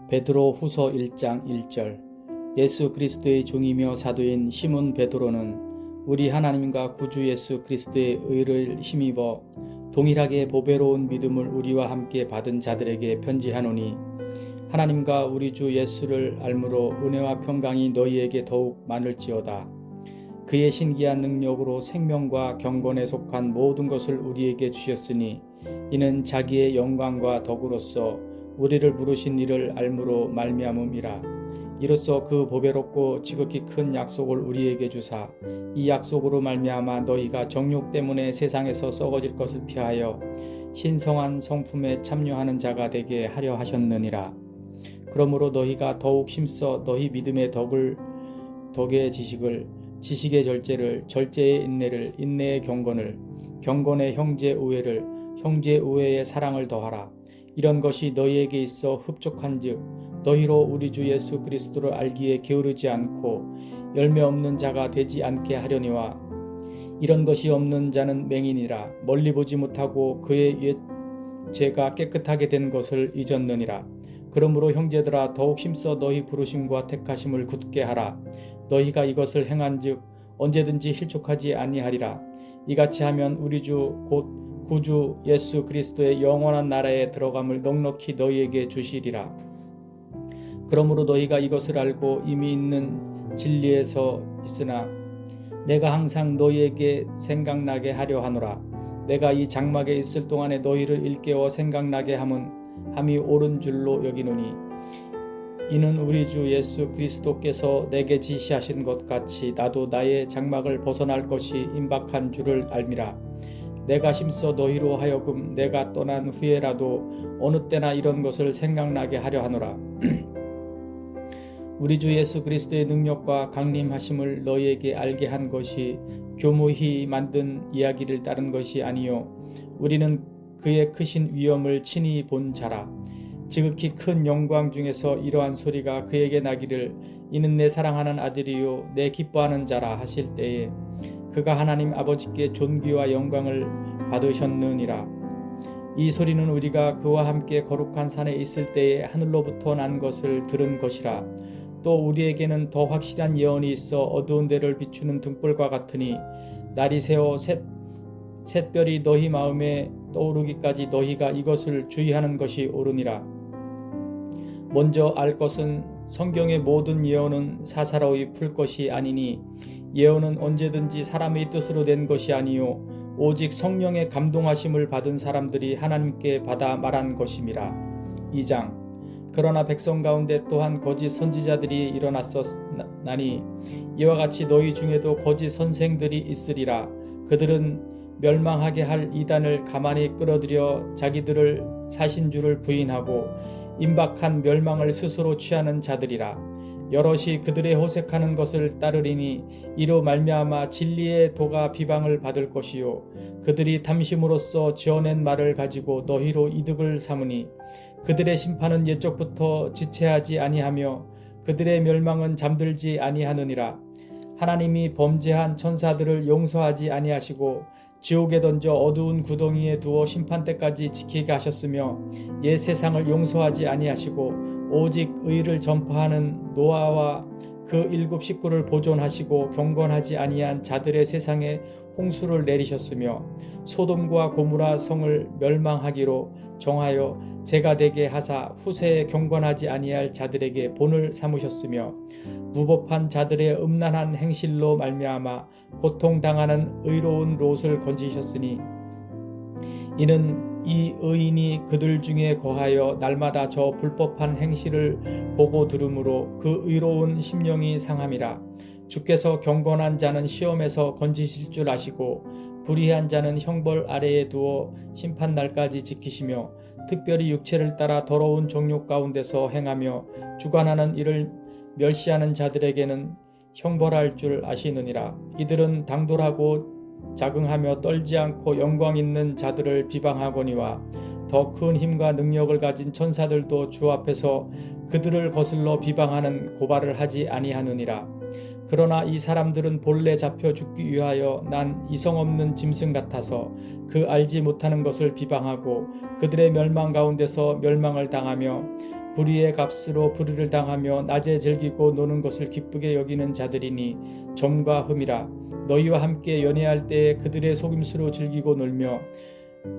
베드로 후서 1장 1절. 예수 그리스도의 종이며 사도인 시몬 베드로는 우리 하나님과 구주 예수 그리스도의 의를 힘입어 동일하게 보배로운 믿음을 우리와 함께 받은 자들에게 편지하노니, 하나님과 우리 주 예수를 알므로 은혜와 평강이 너희에게 더욱 많을지어다. 그의 신기한 능력으로 생명과 경건에 속한 모든 것을 우리에게 주셨으니, 이는 자기의 영광과 덕으로서 우리를 부르신 이를 알므로 말미암음이라. 이로써 그 보배롭고 지극히 큰 약속을 우리에게 주사, 이 약속으로 말미암아 너희가 정욕 때문에 세상에서 썩어질 것을 피하여 신성한 성품에 참여하는 자가 되게 하려 하셨느니라. 그러므로 너희가 더욱 힘써 너희 믿음의 덕의 지식을, 지식의 절제를, 절제의 인내를, 인내의 경건을, 경건의 형제 우애를, 형제 우애의 사랑을 더하라. 이런 것이 너희에게 있어 흡족한즉 너희로 우리 주 예수 그리스도를 알기에 게으르지 않고 열매 없는 자가 되지 않게 하려니와, 이런 것이 없는 자는 맹인이라 멀리 보지 못하고 그의 옛 죄가 깨끗하게 된 것을 잊었느니라. 그러므로 형제들아, 더욱 힘써 너희 부르심과 택하심을 굳게 하라. 너희가 이것을 행한즉 언제든지 실족하지 아니하리라. 이같이 하면 우리 주 곧 구주 예수 그리스도의 영원한 나라에 들어감을 넉넉히 너희에게 주시리라. 그러므로 너희가 이것을 알고 이미 있는 진리에서 있으나 내가 항상 너희에게 생각나게 하려 하노라. 내가 이 장막에 있을 동안에 너희를 일깨워 생각나게 함이 옳은 줄로 여기노니, 이는 우리 주 예수 그리스도께서 내게 지시하신 것 같이 나도 나의 장막을 벗어날 것이 임박한 줄을 알미라. 내가 힘써 너희로 하여금 내가 떠난 후에라도 어느 때나 이런 것을 생각나게 하려 하노라. 우리 주 예수 그리스도의 능력과 강림하심을 너희에게 알게 한 것이 교모히 만든 이야기를 따른 것이 아니요, 우리는 그의 크신 위엄을 친히 본 자라. 지극히 큰 영광 중에서 이러한 소리가 그에게 나기를, 이는 내 사랑하는 아들이요 내 기뻐하는 자라 하실 때에 그가 하나님 아버지께 존귀와 영광을 받으셨느니라. 이 소리는 우리가 그와 함께 거룩한 산에 있을 때에 하늘로부터 난 것을 들은 것이라. 또 우리에게는 더 확실한 예언이 있어 어두운 데를 비추는 등불과 같으니, 날이 새어 샛별이 너희 마음에 떠오르기까지 너희가 이것을 주의하는 것이 옳으니라. 먼저 알 것은 성경의 모든 예언은 사사로이 풀 것이 아니니, 예언은 언제든지 사람의 뜻으로 된 것이 아니요 오직 성령의 감동하심을 받은 사람들이 하나님께 받아 말한 것임이라. 2장. 그러나 백성 가운데 또한 거짓 선지자들이 일어났었나니, 이와 같이 너희 중에도 거짓 선생들이 있으리라. 그들은 멸망하게 할 이단을 가만히 끌어들여 자기들을 사신주를 부인하고 임박한 멸망을 스스로 취하는 자들이라. 여럿이 그들의 호색하는 것을 따르리니, 이로 말미암아 진리의 도가 비방을 받을 것이요 그들이 탐심으로써 지어낸 말을 가지고 너희로 이득을 삼으니, 그들의 심판은 옛적부터 지체하지 아니하며 그들의 멸망은 잠들지 아니하느니라. 하나님이 범죄한 천사들을 용서하지 아니하시고 지옥에 던져 어두운 구덩이에 두어 심판 때까지 지키게 하셨으며, 옛 세상을 용서하지 아니하시고 오직 의를 전파하는 노아와 그 7 식구를 보존하시고 경건하지 아니한 자들의 세상에 홍수를 내리셨으며, 소돔과 고무라 성을 멸망하기로 정하여 재가 되게 하사 후세에 경건하지 아니할 자들에게 본을 삼으셨으며, 무법한 자들의 음란한 행실로 말미암아 고통당하는 의로운 롯을 건지셨으니, 이는 이 의인이 그들 중에 거하여 날마다 저 불법한 행실을 보고 들으므로 그 의로운 심령이 상함이라. 주께서 경건한 자는 시험에서 건지실 줄 아시고 불의한 자는 형벌 아래에 두어 심판날까지 지키시며, 특별히 육체를 따라 더러운 정욕 가운데서 행하며 주관하는 이를 멸시하는 자들에게는 형벌할 줄 아시느니라. 이들은 당돌하고 자긍하며 떨지 않고 영광 있는 자들을 비방하거니와, 더 큰 힘과 능력을 가진 천사들도 주 앞에서 그들을 거슬러 비방하는 고발을 하지 아니하느니라. 그러나 이 사람들은 본래 잡혀 죽기 위하여 난 이성 없는 짐승 같아서 그 알지 못하는 것을 비방하고 그들의 멸망 가운데서 멸망을 당하며 불의의 값으로 불의를 당하며 낮에 즐기고 노는 것을 기쁘게 여기는 자들이니 점과 흠이라. 너희와 함께 연애할 때에 그들의 속임수로 즐기고 놀며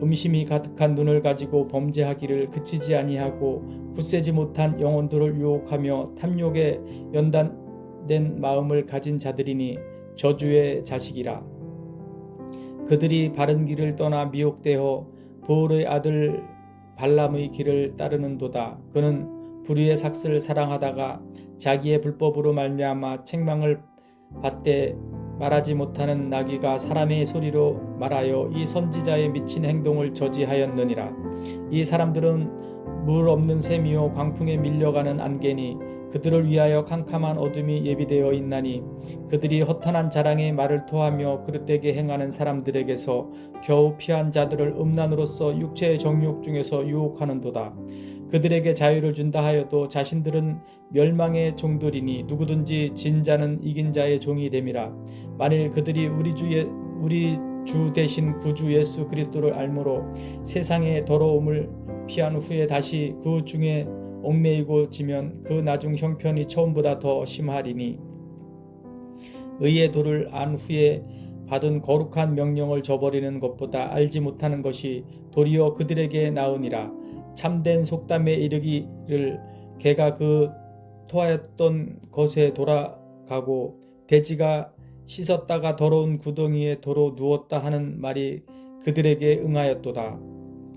음심이 가득한 눈을 가지고 범죄하기를 그치지 아니하고 굳세지 못한 영혼들을 유혹하며 탐욕에 연단된 마음을 가진 자들이니 저주의 자식이라. 그들이 바른 길을 떠나 미혹되어 보울의 아들 발람의 길을 따르는도다. 그는 불의의 삭슬을 사랑하다가 자기의 불법으로 말미암아 책망을 받되 말하지 못하는 나귀가 사람의 소리로 말하여 이 선지자의 미친 행동을 저지하였느니라. 이 사람들은 물 없는 샘이요 광풍에 밀려가는 안개니 그들을 위하여 캄캄한 어둠이 예비되어 있나니 그들이 허탄한 자랑의 말을 토하며 그릇되게 행하는 사람들에게서 겨우 피한 자들을 음란으로서 육체의 정욕 중에서 유혹하는도다. 그들에게 자유를 준다 하여도 자신들은 멸망의 종들이니 누구든지 진 자는 이긴 자의 종이 됨이라. 만일 그들이 우리 주 대신 구주 예수 그리스도를 알므로 세상의 더러움을 피한 후에 다시 그 중에 얽매이고 지면 그 나중 형편이 처음보다 더 심하리니 의의 도를 안 후에 받은 거룩한 명령을 저버리는 것보다 알지 못하는 것이 도리어 그들에게 나으니라. 참된 속담에 이르기를 개가 그 토하였던 것에 돌아가고 돼지가 씻었다가 더러운 구덩이에 도로 누웠다 하는 말이 그들에게 응하였도다.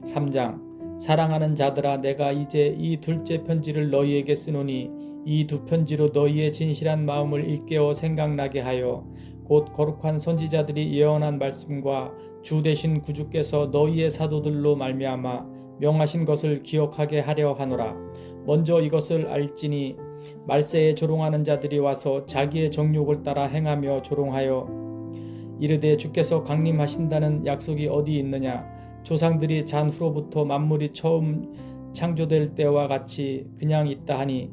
3장. 사랑하는 자들아, 내가 이제 이 둘째 편지를 너희에게 쓰노니 이 두 편지로 너희의 진실한 마음을 일깨워 생각나게 하여 곧 거룩한 선지자들이 예언한 말씀과 주 되신 구주께서 너희의 사도들로 말미암아 명하신 것을 기억하게 하려 하노라. 먼저 이것을 알지니 말세에 조롱하는 자들이 와서 자기의 정욕을 따라 행하며 조롱하여 이르되 주께서 강림하신다는 약속이 어디 있느냐. 조상들이 잔 후로부터 만물이 처음 창조될 때와 같이 그냥 있다 하니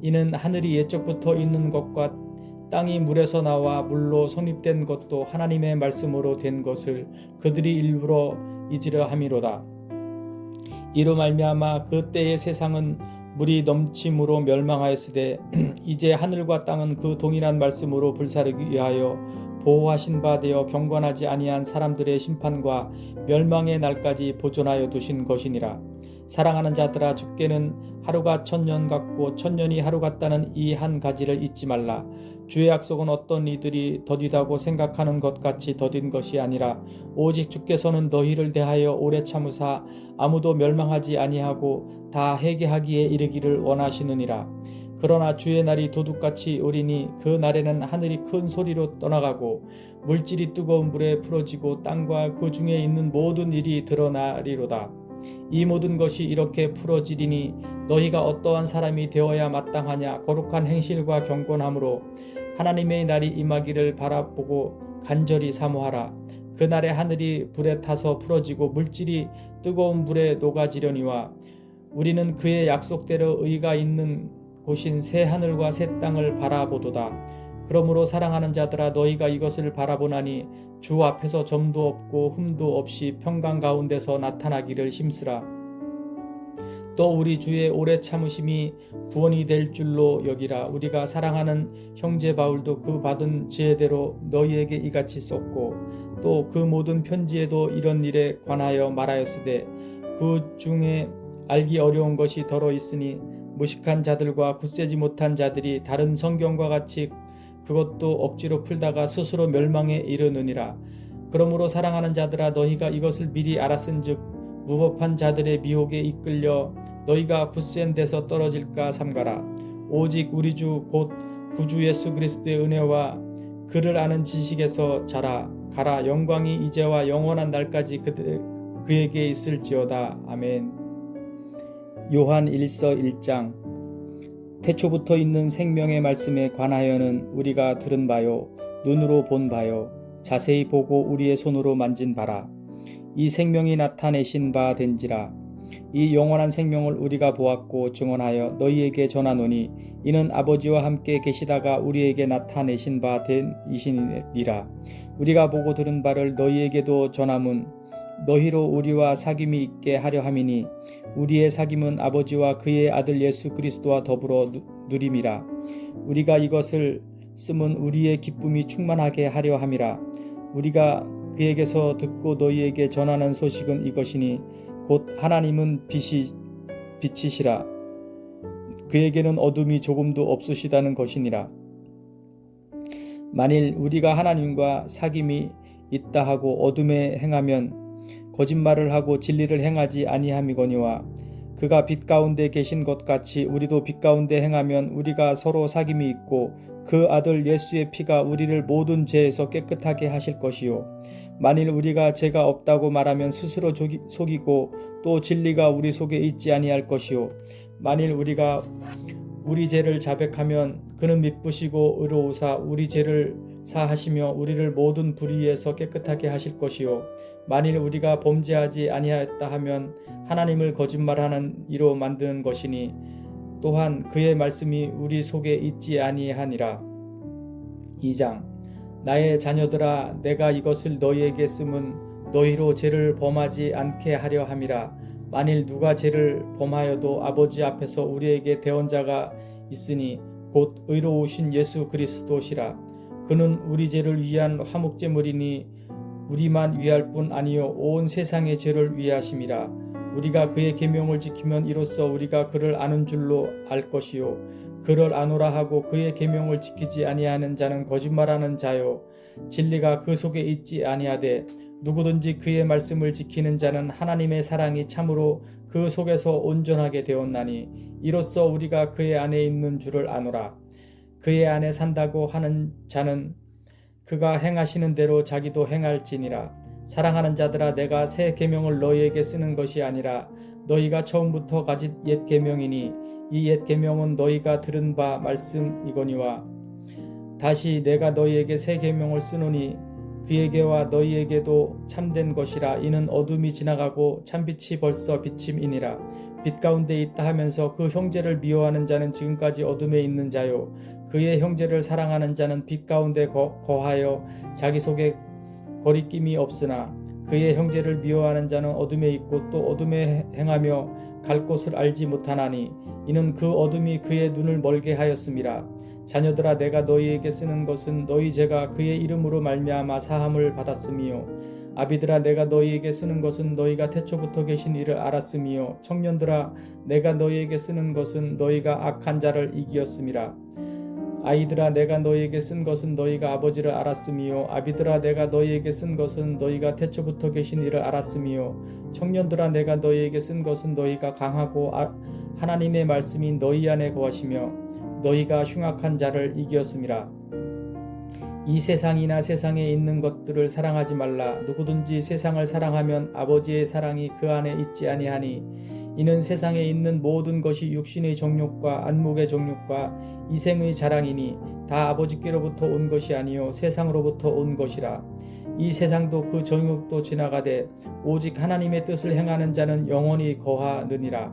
이는 하늘이 옛적부터 있는 것과 땅이 물에서 나와 물로 성립된 것도 하나님의 말씀으로 된 것을 그들이 일부러 잊으려 함이로다. 이로 말미암아 그 때의 세상은 물이 넘침으로 멸망하였으되 이제 하늘과 땅은 그 동일한 말씀으로 불사르기 위하여 보호하신 바 되어 경건하지 아니한 사람들의 심판과 멸망의 날까지 보존하여 두신 것이니라. 사랑하는 자들아, 주께는 하루가 천년 같고 천년이 하루 같다는 이 한 가지를 잊지 말라. 주의 약속은 어떤 이들이 더디다고 생각하는 것 같이 더딘 것이 아니라 오직 주께서는 너희를 대하여 오래 참으사 아무도 멸망하지 아니하고 다 회개하기에 이르기를 원하시느니라. 그러나 주의 날이 도둑같이 오리니 그 날에는 하늘이 큰 소리로 떠나가고 물질이 뜨거운 물에 풀어지고 땅과 그 중에 있는 모든 일이 드러나리로다. 이 모든 것이 이렇게 풀어지리니 너희가 어떠한 사람이 되어야 마땅하냐. 거룩한 행실과 경건함으로 하나님의 날이 임하기를 바라보고 간절히 사모하라. 그 날에 하늘이 불에 타서 풀어지고 물질이 뜨거운 물에 녹아지려니와 우리는 그의 약속대로 의가 있는 곳인 새 하늘과 새 땅을 바라보도다. 그러므로 사랑하는 자들아, 너희가 이것을 바라보나니 주 앞에서 점도 없고 흠도 없이 평강 가운데서 나타나기를 힘쓰라. 또 우리 주의 오래 참으심이 구원이 될 줄로 여기라. 우리가 사랑하는 형제 바울도 그 받은 지혜대로 너희에게 이같이 썼고 또 그 모든 편지에도 이런 일에 관하여 말하였으되 그 중에 알기 어려운 것이 더러 있으니 무식한 자들과 굳세지 못한 자들이 다른 성경과 같이 그것도 억지로 풀다가 스스로 멸망에 이르느니라. 그러므로 사랑하는 자들아, 너희가 이것을 미리 알았은즉 무법한 자들의 미혹에 이끌려 너희가 굳센 데서 떨어질까 삼가라. 오직 우리 주 곧 구주 예수 그리스도의 은혜와 그를 아는 지식에서 자라 가라. 영광이 이제와 영원한 날까지 그에게 있을지어다. 아멘. 요한 1서 1장. 태초부터 있는 생명의 말씀에 관하여는 우리가 들은 바요 눈으로 본 바요 자세히 보고 우리의 손으로 만진 바라. 이 생명이 나타내신 바 된지라. 이 영원한 생명을 우리가 보았고 증언하여 너희에게 전하노니 이는 아버지와 함께 계시다가 우리에게 나타내신 바 된 이시니라. 우리가 보고 들은 바를 너희에게도 전함은 너희로 우리와 사귐이 있게 하려 함이니 우리의 사귐은 아버지와 그의 아들 예수 그리스도와 더불어 누림이라. 우리가 이것을 쓰면 우리의 기쁨이 충만하게 하려 함이라. 우리가 그에게서 듣고 너희에게 전하는 소식은 이것이니 곧 하나님은 빛이시라. 그에게는 어둠이 조금도 없으시다는 것이니라. 만일 우리가 하나님과 사귐이 있다 하고 어둠에 행하면 거짓말을 하고 진리를 행하지 아니함이거니와 그가 빛 가운데 계신 것 같이 우리도 빛 가운데 행하면 우리가 서로 사귐이 있고 그 아들 예수의 피가 우리를 모든 죄에서 깨끗하게 하실 것이요. 만일 우리가 죄가 없다고 말하면 스스로 속이고 또 진리가 우리 속에 있지 아니할 것이요. 만일 우리가 우리 죄를 자백하면 그는 미쁘시고 의로우사 우리 죄를 사하시며 우리를 모든 불의에서 깨끗하게 하실 것이요. 만일 우리가 범죄하지 아니하였다 하면 하나님을 거짓말하는 이로 만드는 것이니 또한 그의 말씀이 우리 속에 있지 아니하니라. 2장. 나의 자녀들아, 내가 이것을 너희에게 쓰면 너희로 죄를 범하지 않게 하려 함이라. 만일 누가 죄를 범하여도 아버지 앞에서 우리에게 대언자가 있으니 곧 의로우신 예수 그리스도시라. 그는 우리 죄를 위한 화목제물이니 우리만 위할 뿐 아니요 온 세상의 죄를 위하심이라. 우리가 그의 계명을 지키면 이로써 우리가 그를 아는 줄로 알 것이요. 그를 아노라 하고 그의 계명을 지키지 아니하는 자는 거짓말하는 자요 진리가 그 속에 있지 아니하되 누구든지 그의 말씀을 지키는 자는 하나님의 사랑이 참으로 그 속에서 온전하게 되었나니 이로써 우리가 그의 안에 있는 줄을 아노라. 그의 안에 산다고 하는 자는 그가 행하시는 대로 자기도 행할지니라. 사랑하는 자들아, 내가 새 계명을 너희에게 쓰는 것이 아니라 너희가 처음부터 가진 옛 계명이니 이 옛 계명은 너희가 들은 바 말씀이거니와 다시 내가 너희에게 새 계명을 쓰노니 그에게와 너희에게도 참된 것이라. 이는 어둠이 지나가고 참빛이 벌써 비침이니라. 빛 가운데 있다 하면서 그 형제를 미워하는 자는 지금까지 어둠에 있는 자요 그의 형제를 사랑하는 자는 빛 가운데 거하여 자기 속에 거리낌이 없으나 그의 형제를 미워하는 자는 어둠에 있고 또 어둠에 행하며 갈 곳을 알지 못하나니 이는 그 어둠이 그의 눈을 멀게 하였음이라. 자녀들아, 내가 너희에게 쓰는 것은 너희 죄가 그의 이름으로 말미암아 사함을 받았음이요. 아비들아, 내가 너희에게 쓰는 것은 너희가 태초부터 계신 이를 알았음이요. 청년들아, 내가 너희에게 쓰는 것은 너희가 악한 자를 이기었음이라. 아이들아, 내가 너희에게 쓴 것은 너희가 아버지를 알았음이요. 아비들아, 내가 너희에게 쓴 것은 너희가 태초부터 계신 이를 알았음이요. 청년들아, 내가 너희에게 쓴 것은 너희가 강하고 하나님의 말씀이 너희 안에 거하시며 너희가 흉악한 자를 이기었음이라. 이 세상이나 세상에 있는 것들을 사랑하지 말라. 누구든지 세상을 사랑하면 아버지의 사랑이 그 안에 있지 아니하니 이는 세상에 있는 모든 것이 육신의 정욕과 안목의 정욕과 이생의 자랑이니 다 아버지께로부터 온 것이 아니요 세상으로부터 온 것이라. 이 세상도 그 정욕도 지나가되 오직 하나님의 뜻을 행하는 자는 영원히 거하느니라.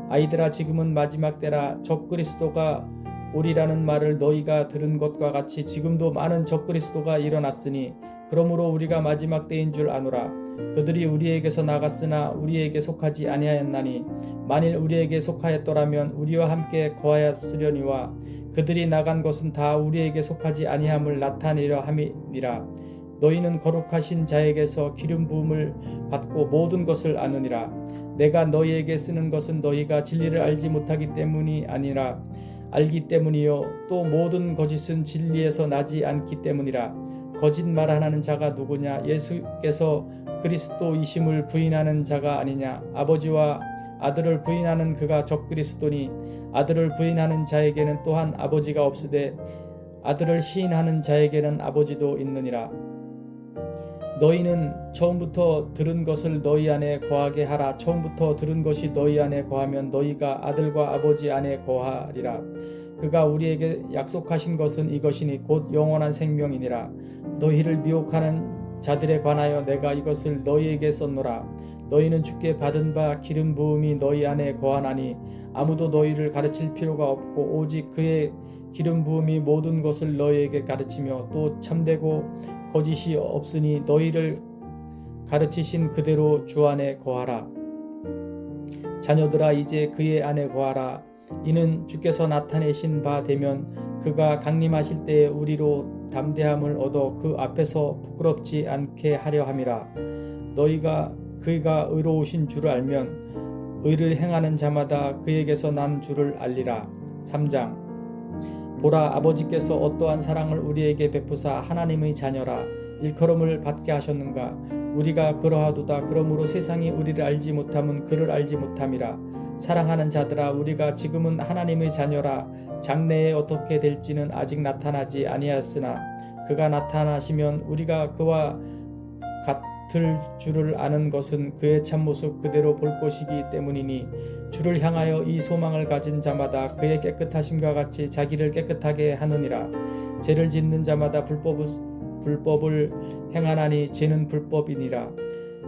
아이들아, 지금은 마지막 때라. 적그리스도가 오리라는 말을 너희가 들은 것과 같이 지금도 많은 적그리스도가 일어났으니 그러므로 우리가 마지막 때인 줄 아노라. 그들이 우리에게서 나갔으나 우리에게 속하지 아니하였나니 만일 우리에게 속하였더라면 우리와 함께 거하였으려니와 그들이 나간 것은 다 우리에게 속하지 아니함을 나타내려 함이니라. 너희는 거룩하신 자에게서 기름 부음을 받고 모든 것을 아느니라. 내가 너희에게 쓰는 것은 너희가 진리를 알지 못하기 때문이 아니라 알기 때문이요 또 모든 거짓은 진리에서 나지 않기 때문이라. 거짓말 하는 자가 누구냐? 예수께서 그리스도이심을 부인하는 자가 아니냐? 아버지와 아들을 부인하는 그가 적그리스도니 아들을 부인하는 자에게는 또한 아버지가 없으되 아들을 시인하는 자에게는 아버지도 있느니라. 너희는 처음부터 들은 것을 너희 안에 거하게 하라. 처음부터 들은 것이 너희 안에 거하면 너희가 아들과 아버지 안에 거하리라. 그가 우리에게 약속하신 것은 이것이니 곧 영원한 생명이니라. 너희를 미혹하는 자들에 관하여 내가 이것을 너희에게 썼노라. 너희는 주께 받은 바 기름 부음이 너희 안에 거하나니 아무도 너희를 가르칠 필요가 없고 오직 그의 기름 부음이 모든 것을 너희에게 가르치며 또 참되고 거짓이 없으니 너희를 가르치신 그대로 주 안에 거하라. 자녀들아 이제 그의 안에 거하라. 이는 주께서 나타내신 바 되면 그가 강림하실 때에 우리로 담대함을 얻어 그 앞에서 부끄럽지 않게 하려 함이라. 너희가 그가 의로우신 줄을 알면 의를 행하는 자마다 그에게서 난 줄을 알리라. 3장. 보라, 아버지께서 어떠한 사랑을 우리에게 베푸사 하나님의 자녀라 일컬음을 받게 하셨는가. 우리가 그러하도다. 그러므로 세상이 우리를 알지 못함은 그를 알지 못함이라. 사랑하는 자들아, 우리가 지금은 하나님의 자녀라. 장래에 어떻게 될지는 아직 나타나지 아니하였으나 그가 나타나시면 우리가 그와 같을 줄을 아는 것은 그의 참모습 그대로 볼 것이기 때문이니, 주를 향하여 이 소망을 가진 자마다 그의 깨끗하심과 같이 자기를 깨끗하게 하느니라. 죄를 짓는 자마다 불법을 행하나니 죄는 불법이니라.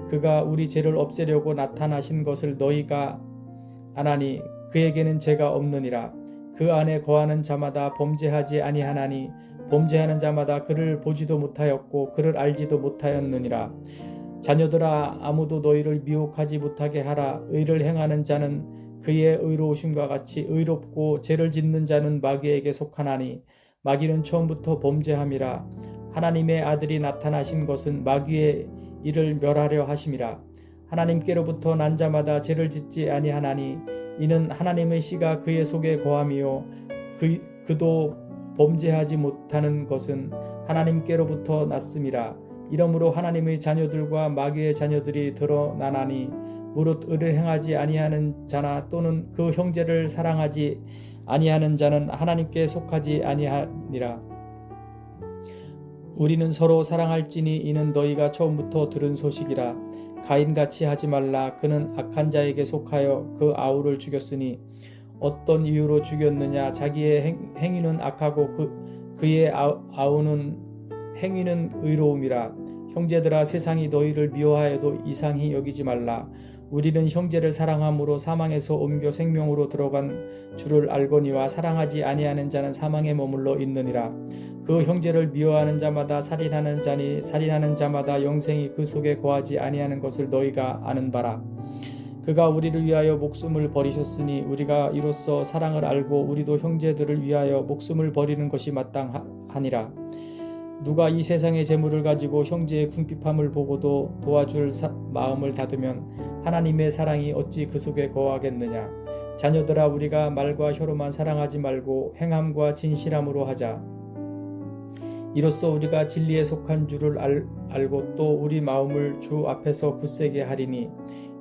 그가 우리 죄를 없애려고 나타나신 것을 너희가 아나니 그에게는 죄가 없느니라. 그 안에 거하는 자마다 범죄하지 아니하나니 범죄하는 자마다 그를 보지도 못하였고 그를 알지도 못하였느니라. 자녀들아, 아무도 너희를 미혹하지 못하게 하라. 의를 행하는 자는 그의 의로우심과 같이 의롭고 죄를 짓는 자는 마귀에게 속하나니 마귀는 처음부터 범죄함이라. 하나님의 아들이 나타나신 것은 마귀의 일을 멸하려 하심이라. 하나님께로부터 난 자마다 죄를 짓지 아니하나니 이는 하나님의 씨가 그의 속에 거함이요 그도 범죄하지 못하는 것은 하나님께로부터 났음이라. 이러므로 하나님의 자녀들과 마귀의 자녀들이 드러나나니 무릇 의를 행하지 아니하는 자나 또는 그 형제를 사랑하지 아니하는 자는 하나님께 속하지 아니하니라. 우리는 서로 사랑할지니 이는 너희가 처음부터 들은 소식이라. 가인같이 하지 말라. 그는 악한 자에게 속하여 그 아우를 죽였으니 어떤 이유로 죽였느냐. 자기의 행위는 악하고 그의 아우는 행위는 의로움이라. 형제들아, 세상이 너희를 미워하여도 이상히 여기지 말라. 우리는 형제를 사랑함으로 사망에서 옮겨 생명으로 들어간 줄을 알거니와 사랑하지 아니하는 자는 사망에 머물러 있느니라. 그 형제를 미워하는 자마다 살인하는 자니 살인하는 자마다 영생이 그 속에 거하지 아니하는 것을 너희가 아는 바라. 그가 우리를 위하여 목숨을 버리셨으니 우리가 이로써 사랑을 알고 우리도 형제들을 위하여 목숨을 버리는 것이 마땅하니라. 누가 이 세상의 재물을 가지고 형제의 궁핍함을 보고도 도와줄 마음을 닫으면 하나님의 사랑이 어찌 그 속에 거하겠느냐. 자녀들아, 우리가 말과 혀로만 사랑하지 말고 행함과 진실함으로 하자. 이로써 우리가 진리에 속한 줄을 알고 또 우리 마음을 주 앞에서 굳세게 하리니,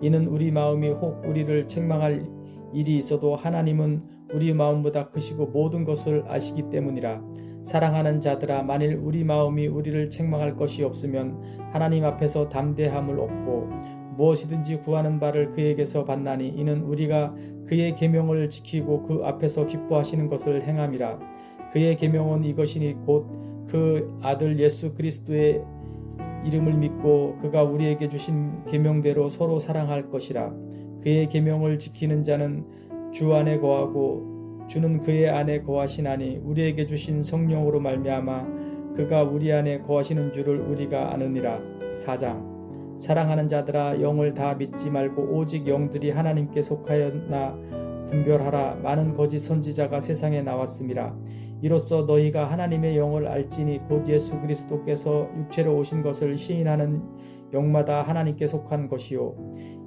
이는 우리 마음이 혹 우리를 책망할 일이 있어도 하나님은 우리 마음보다 크시고 모든 것을 아시기 때문이라. 사랑하는 자들아, 만일 우리 마음이 우리를 책망할 것이 없으면 하나님 앞에서 담대함을 얻고 무엇이든지 구하는 바를 그에게서 받나니 이는 우리가 그의 계명을 지키고 그 앞에서 기뻐하시는 것을 행함이라. 그의 계명은 이것이니 곧 그 아들 예수 그리스도의 이름을 믿고 그가 우리에게 주신 계명대로 서로 사랑할 것이라. 그의 계명을 지키는 자는 주 안에 거하고 주는 그의 안에 거하시나니 우리에게 주신 성령으로 말미암아 그가 우리 안에 거하시는 줄을 우리가 아느니라. 4장. 사랑하는 자들아, 영을 다 믿지 말고 오직 영들이 하나님께 속하였나 분별하라. 많은 거짓 선지자가 세상에 나왔음이라. 이로써 너희가 하나님의 영을 알지니 곧 예수 그리스도께서 육체로 오신 것을 시인하는 영마다 하나님께 속한 것이요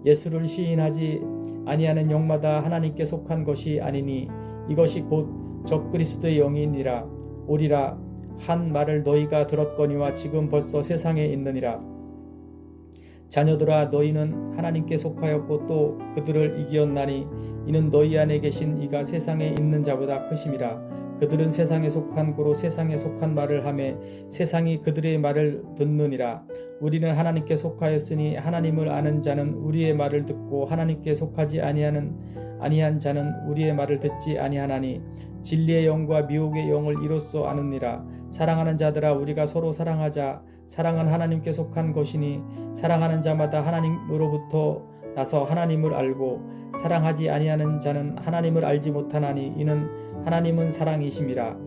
예수를 시인하지 아니하는 영마다 하나님께 속한 것이 아니니 이것이 곧 적그리스도의 영이니라. 오리라 한 말을 너희가 들었거니와 지금 벌써 세상에 있느니라. 자녀들아, 너희는 하나님께 속하였고 또 그들을 이기었나니 이는 너희 안에 계신 이가 세상에 있는 자보다 크심이라. 그들은 세상에 속한 고로 세상에 속한 말을 하매 세상이 그들의 말을 듣느니라. 우리는 하나님께 속하였으니 하나님을 아는 자는 우리의 말을 듣고 하나님께 속하지 아니한 자는 우리의 말을 듣지 아니하나니 진리의 영과 미혹의 영을 이로써 아느니라. 사랑하는 자들아, 우리가 서로 사랑하자. 사랑은 하나님께 속한 것이니 사랑하는 자마다 하나님으로부터 나서 하나님을 알고 사랑하지 아니하는 자는 하나님을 알지 못하나니 이는 하나님은 사랑이심이라.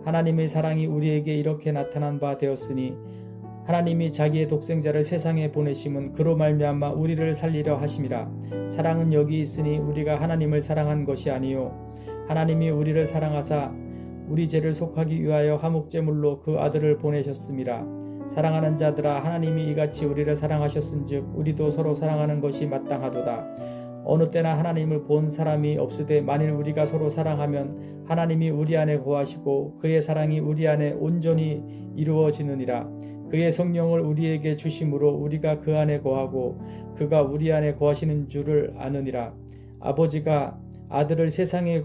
하나님의 사랑이 우리에게 이렇게 나타난 바 되었으니 하나님이 자기의 독생자를 세상에 보내심은 그로 말미암아 우리를 살리려 하심이라. 사랑은 여기 있으니 우리가 하나님을 사랑한 것이 아니요 하나님이 우리를 사랑하사 우리 죄를 속하기 위하여 화목제물로 그 아들을 보내셨음이라. 사랑하는 자들아, 하나님이 이같이 우리를 사랑하셨은즉 우리도 서로 사랑하는 것이 마땅하도다. 어느 때나 하나님을 본 사람이 없으되 만일 우리가 서로 사랑하면 하나님이 우리 안에 거하시고 그의 사랑이 우리 안에 온전히 이루어지느니라. 그의 성령을 우리에게 주심으로 우리가 그 안에 거하고 그가 우리 안에 거하시는 줄을 아느니라. 아버지가 아들을 세상에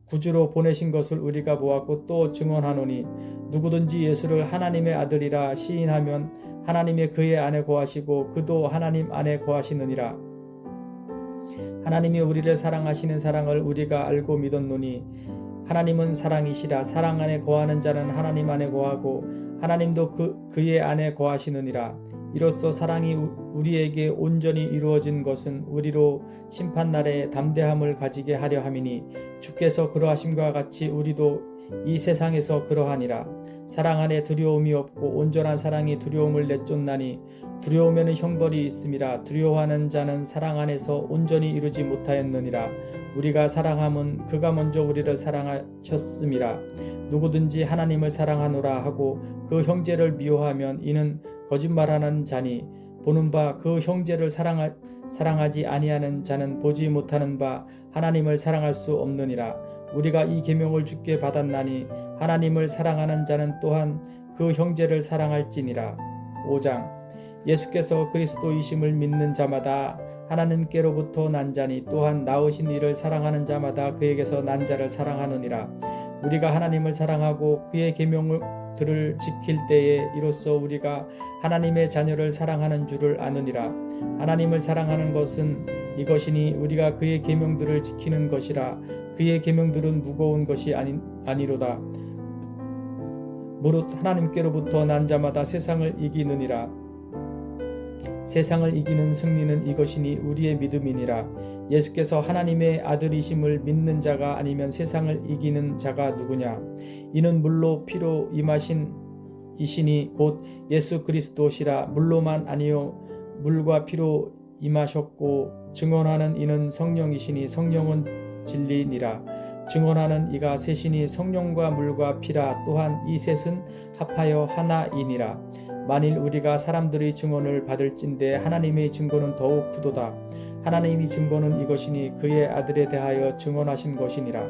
구주로 보내신 것을 우리가 보았고 또 증언하노니 누구든지 예수를 하나님의 아들이라 시인하면 하나님의 그의 안에 거하시고 그도 하나님 안에 거하시느니라. 하나님이 우리를 사랑하시는 사랑을 우리가 알고 믿었노니 하나님은 사랑이시라. 사랑 안에 거하는 자는 하나님 안에 거하고 하나님도 그의 안에 거하시느니라. 이로써 사랑이 우리에게 온전히 이루어진 것은 우리로 심판날에 담대함을 가지게 하려 함이니 주께서 그러하심과 같이 우리도 이 세상에서 그러하니라. 사랑 안에 두려움이 없고 온전한 사랑이 두려움을 내쫓나니 두려움에는 형벌이 있음이라. 두려워하는 자는 사랑 안에서 온전히 이루지 못하였느니라. 우리가 사랑함은 그가 먼저 우리를 사랑하셨음이라. 누구든지 하나님을 사랑하노라 하고 그 형제를 미워하면 이는 거짓말하는 자니 보는 바 그 형제를 사랑하지 아니하는 자는 보지 못하는 바 하나님을 사랑할 수 없느니라. 우리가 이 계명을 주께 받았나니 하나님을 사랑하는 자는 또한 그 형제를 사랑할지니라. 5장. 예수께서 그리스도이심을 믿는 자마다 하나님께로부터 난 자니 또한 낳으신 이를 사랑하는 자마다 그에게서 난 자를 사랑하느니라. 우리가 하나님을 사랑하고 그의 계명들을 지킬 때에 이로써 우리가 하나님의 자녀를 사랑하는 줄을 아느니라. 하나님을 사랑하는 것은 이것이니 우리가 그의 계명들을 지키는 것이라. 그의 계명들은 무거운 것이 아니로다. 무릇 하나님께로부터 난 자마다 세상을 이기느니라. 세상을 이기는 승리는 이것이니 우리의 믿음이니라. 예수께서 하나님의 아들이심을 믿는 자가 아니면 세상을 이기는 자가 누구냐? 이는 물로 피로 임하신 이시니 곧 예수 그리스도시라. 물로만 아니요 물과 피로 임하셨고 증언하는 이는 성령이시니 성령은 진리니라. 증언하는 이가 셋이니 성령과 물과 피라. 또한 이 셋은 합하여 하나이니라. 만일 우리가 사람들의 증언을 받을진대 하나님의 증거는 더욱 크도다. 하나님의 증거는 이것이니 그의 아들에 대하여 증언하신 것이니라.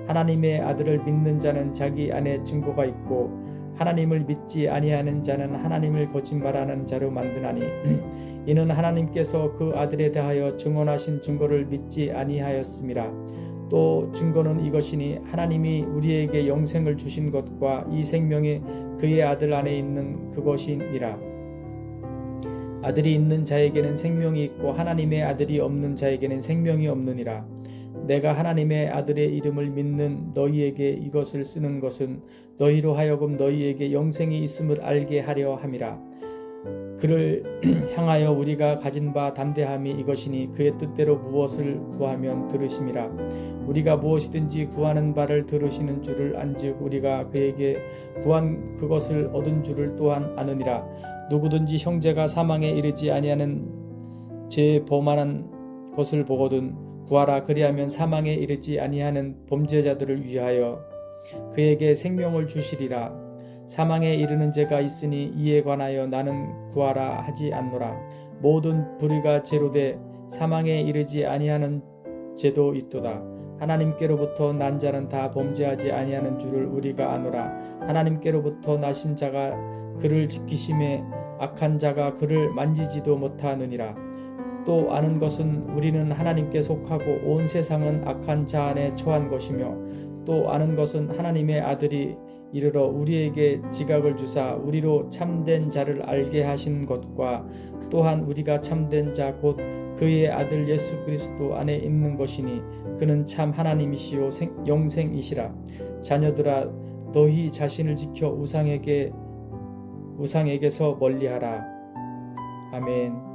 하나님의 아들을 믿는 자는 자기 안에 증거가 있고 하나님을 믿지 아니하는 자는 하나님을 거짓말하는 자로 만드나니 이는 하나님께서 그 아들에 대하여 증언하신 증거를 믿지 아니하였음이라. 또 증거는 이것이니 하나님이 우리에게 영생을 주신 것과 이 생명이 그의 아들 안에 있는 그것이니라. 아들이 있는 자에게는 생명이 있고 하나님의 아들이 없는 자에게는 생명이 없느니라. 내가 하나님의 아들의 이름을 믿는 너희에게 이것을 쓰는 것은 너희로 하여금 너희에게 영생이 있음을 알게 하려 함이라. 그를 향하여 우리가 가진 바 담대함이 이것이니 그의 뜻대로 무엇을 구하면 들으심이라. 우리가 무엇이든지 구하는 바를 들으시는 줄을 안즉 우리가 그에게 구한 그것을 얻은 줄을 또한 아느니라. 누구든지 형제가 사망에 이르지 아니하는 죄 범하는 것을 보거든 구하라. 그리하면 사망에 이르지 아니하는 범죄자들을 위하여 그에게 생명을 주시리라. 사망에 이르는 죄가 있으니 이에 관하여 나는 구하라 하지 않노라. 모든 불의가 죄로 돼 사망에 이르지 아니하는 죄도 있도다. 하나님께로부터 난 자는 다 범죄하지 아니하는 줄을 우리가 아노라. 하나님께로부터 나신 자가 그를 지키심에 악한 자가 그를 만지지도 못하느니라. 또 아는 것은 우리는 하나님께 속하고 온 세상은 악한 자 안에 처한 것이며 또 아는 것은 하나님의 아들이 이르러 우리에게 지각을 주사 우리로 참된 자를 알게 하신 것과 또한 우리가 참된 자 곧 그의 아들 예수 그리스도 안에 있는 것이니 그는 참 하나님이시요 영생이시라. 자녀들아 너희 자신을 지켜 우상에게서 멀리하라. 아멘.